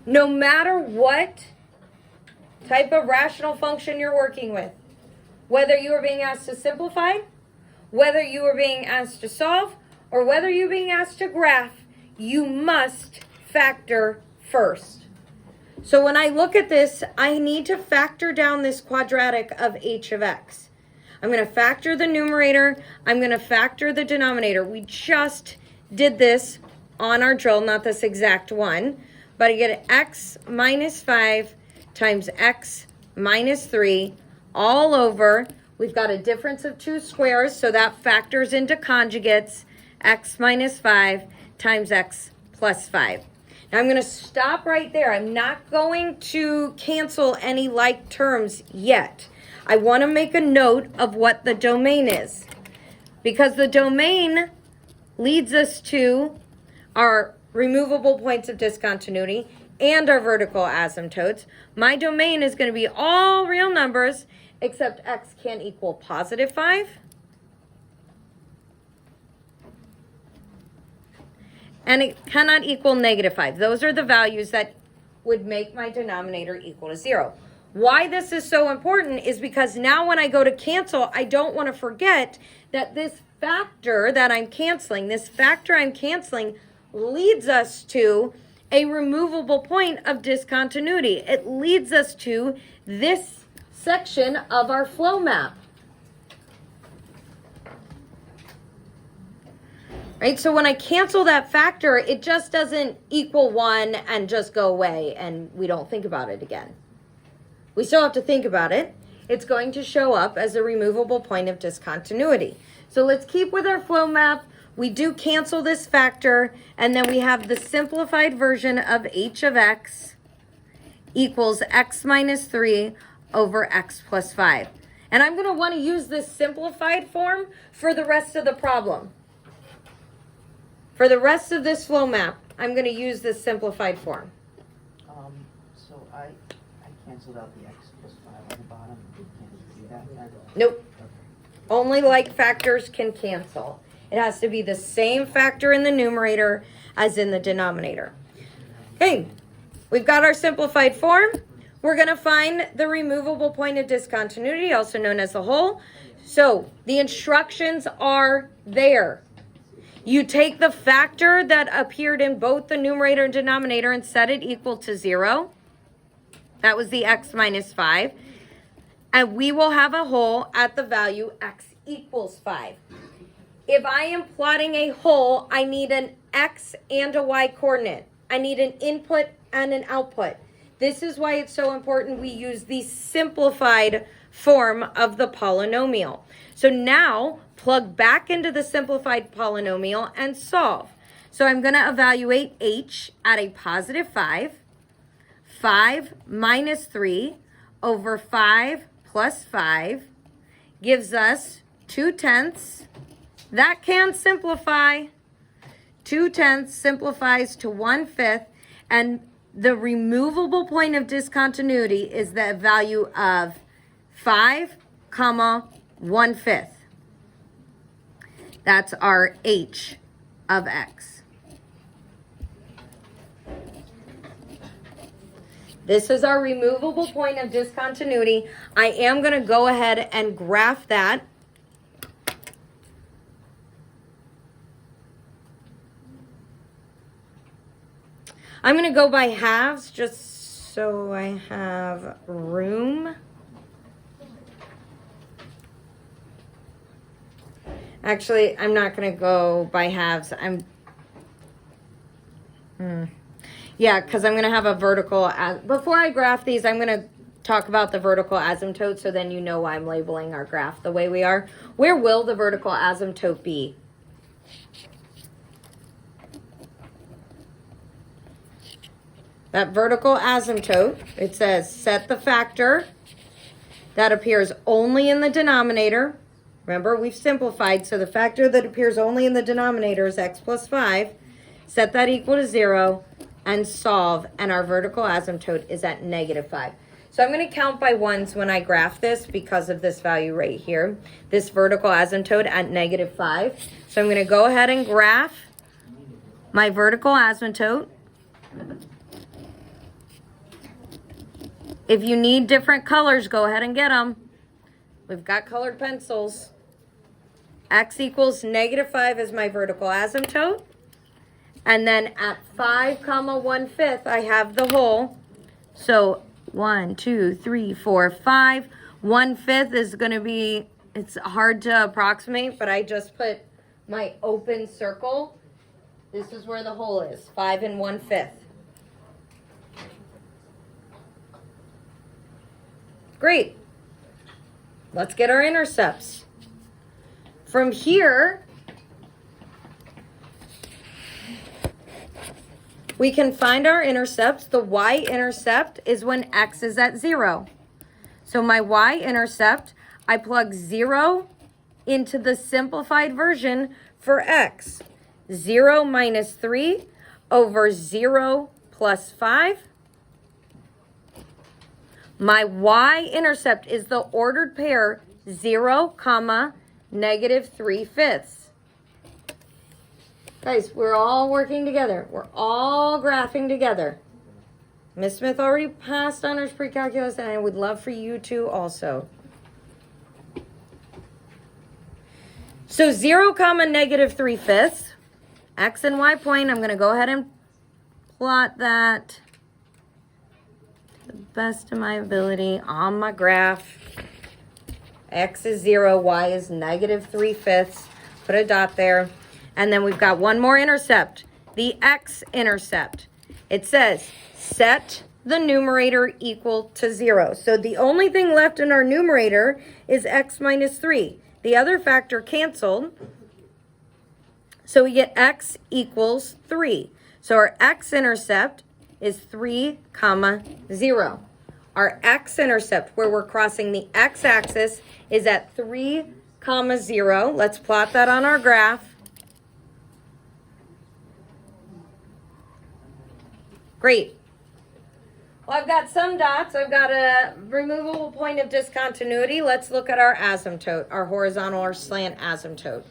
No matter what type of rational function you're working with, whether you are being asked to simplify, whether you are being asked to solve, or whether you're being asked to graph, you must factor first. So when I look at this, I need to factor down this quadratic of h of x. I'm going to factor the numerator. I'm going to factor the denominator. We just did this on our drill, not this exact one. But I get x minus 5 times x minus 3 all over. We've got a difference of 2 squares, so that factors into conjugates. X minus 5 times x plus 5. Now I'm going to stop right there. I'm not going to cancel any like terms yet. I want to make a note of what the domain is, because the domain leads us to our removable points of discontinuity and our vertical asymptotes. My domain is going to be all real numbers except x can't equal positive 5. And it cannot equal negative 5. Those are the values that would make my denominator equal to 0. Why this is so important is because now when I go to cancel, I don't want to forget that this factor that I'm canceling, leads us to a removable point of discontinuity. It leads us to this section of our flow map. Right, so when I cancel that factor, it just doesn't equal 1 and just go away and we don't think about it again. We still have to think about it. It's going to show up as a removable point of discontinuity. So let's keep with our flow map. We do cancel this factor, and then we have the simplified version of h of x equals x minus 3 over x plus 5. And I'm going to want to use this simplified form for the rest of the problem. For the rest of this flow map, I'm going to use this simplified form. So I canceled out the x plus 5 on the bottom. You can't do that? Nope. Okay. Only like factors can cancel. It has to be the same factor in the numerator as in the denominator. Okay, we've got our simplified form. We're going to find the removable point of discontinuity, also known as the hole. So the instructions are there. You take the factor that appeared in both the numerator and denominator and set it equal to 0. That was the x minus 5. And we will have a hole at the value x equals 5. If I am plotting a hole, I need an x and a y coordinate. I need an input and an output. This is why it's so important we use the simplified form of the polynomial. So now, plug back into the simplified polynomial and solve. So I'm going to evaluate h at a positive 5. 5 minus 3 over 5 plus 5 gives us 2/10. That can simplify. 2/10 simplifies to 1/5. And the removable point of discontinuity is the value of 5, 1/5. That's our h of x. This is our removable point of discontinuity. I am going to go ahead and graph that. I'm going to go by halves just so I have room. Actually, I'm not going to go by halves. Yeah, because I'm going to have a vertical. Before I graph these, I'm going to talk about the vertical asymptote so then you know why I'm labeling our graph the way we are. Where will the vertical asymptote be? That vertical asymptote, it says set the factor that appears only in the denominator. Remember, we've simplified, so the factor that appears only in the denominator is x plus 5. Set that equal to 0 and solve, and our vertical asymptote is at negative 5. So I'm going to count by ones when I graph this because of this value right here, this vertical asymptote at negative 5. So I'm going to go ahead and graph my vertical asymptote. If you need different colors, go ahead and get them. We've got colored pencils. X equals -5 is my vertical asymptote. And then at 5, 1/5, I have the whole. So 1, 2, 3, 4, 5. 1/5 is going to be, it's hard to approximate, but I just put my open circle. This is where the hole is, 5 1/5. Great. Let's get our intercepts. From here, we can find our intercepts. The y-intercept is when x is at 0. So my y-intercept, I plug 0 into the simplified version for x. 0 minus 3 over 0 plus 5. My y-intercept is the ordered pair 0, -3/5. Guys, we're all working together. We're all graphing together. Miss Smith already passed honors pre-calculus, and I would love for you to also. So 0, -3/5. X and Y point, I'm going to go ahead and plot that to the best of my ability on my graph. X is 0, Y is -3/5. Put a dot there. And then we've got one more intercept, the x-intercept. It says, set the numerator equal to 0. So the only thing left in our numerator is x minus 3. The other factor canceled. So we get x equals 3. So our x-intercept is 3, 0. Our x-intercept, where we're crossing the x-axis, is at 3, 0. Let's plot that on our graph. Great. Well, I've got some dots. I've got a removable point of discontinuity. Let's look at our asymptote, our horizontal or slant asymptote.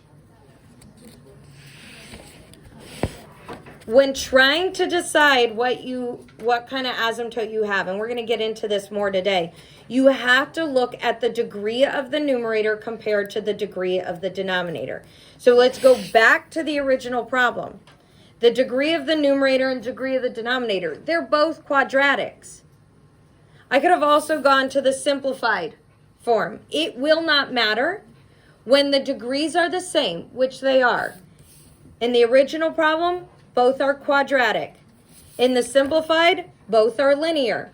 When trying to decide what kind of asymptote you have, and we're going to get into this more today, you have to look at the degree of the numerator compared to the degree of the denominator. So let's go back to the original problem. The degree of the numerator and degree of the denominator, they're both quadratics. I could have also gone to the simplified form. It will not matter when the degrees are the same, which they are. In the original problem, both are quadratic. In the simplified, both are linear.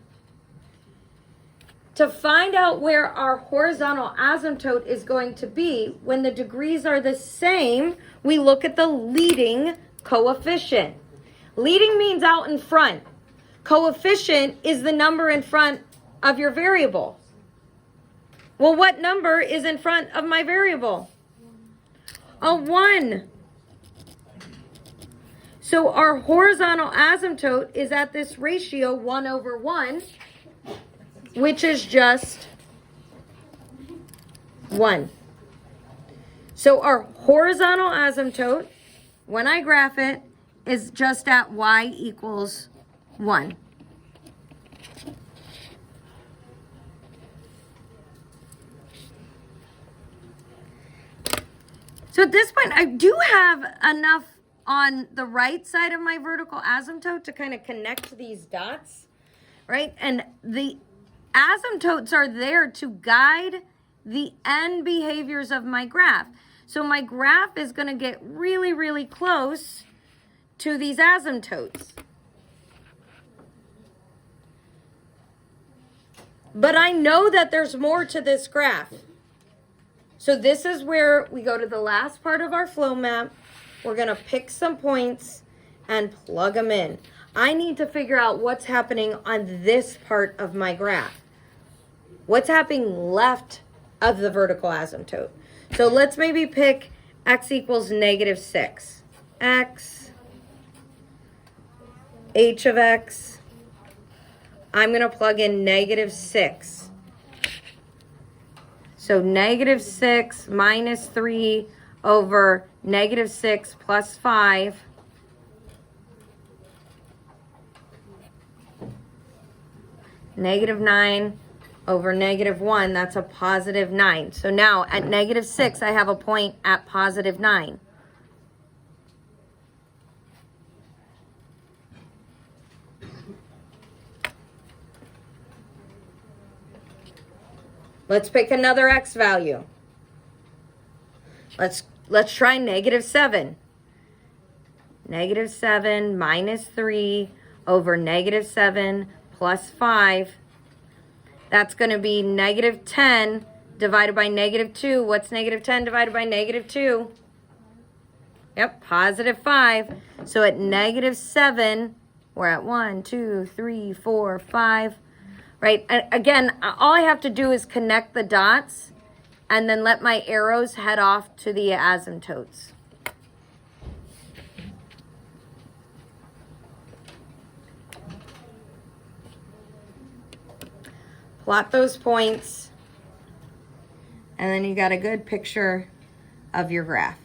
To find out where our horizontal asymptote is going to be, when the degrees are the same, we look at the leading coefficient. Leading means out in front. Coefficient is the number in front of your variable. Well, what number is in front of my variable? A 1. So our horizontal asymptote is at this ratio 1/1, which is just 1. So our horizontal asymptote, when I graph it, is just at y equals 1. So at this point, I do have enough on the right side of my vertical asymptote to kind of connect these dots, right? And the asymptotes are there to guide the end behaviors of my graph. So my graph is going to get really, really close to these asymptotes. But I know that there's more to this graph. So this is where we go to the last part of our flow map. We're going to pick some points and plug them in. I need to figure out what's happening on this part of my graph. What's happening left of the vertical asymptote. So let's maybe pick x equals -6. X, h of x, I'm going to plug in -6. So -6 minus 3 over -6 plus 5. Negative 9 over negative 1, that's a positive 9. So now at negative 6, I have a point at positive 9. Let's pick another x value. Let's try negative 7. Negative 7 minus 3 over negative 7 plus 5. That's going to be negative 10 divided by negative 2. What's negative 10 divided by negative 2? Yep, positive 5. So at negative 7, we're at 1, 2, 3, 4, 5. Right? And again, all I have to do is connect the dots and then let my arrows head off to the asymptotes. Plot those points, and then you got a good picture of your graph.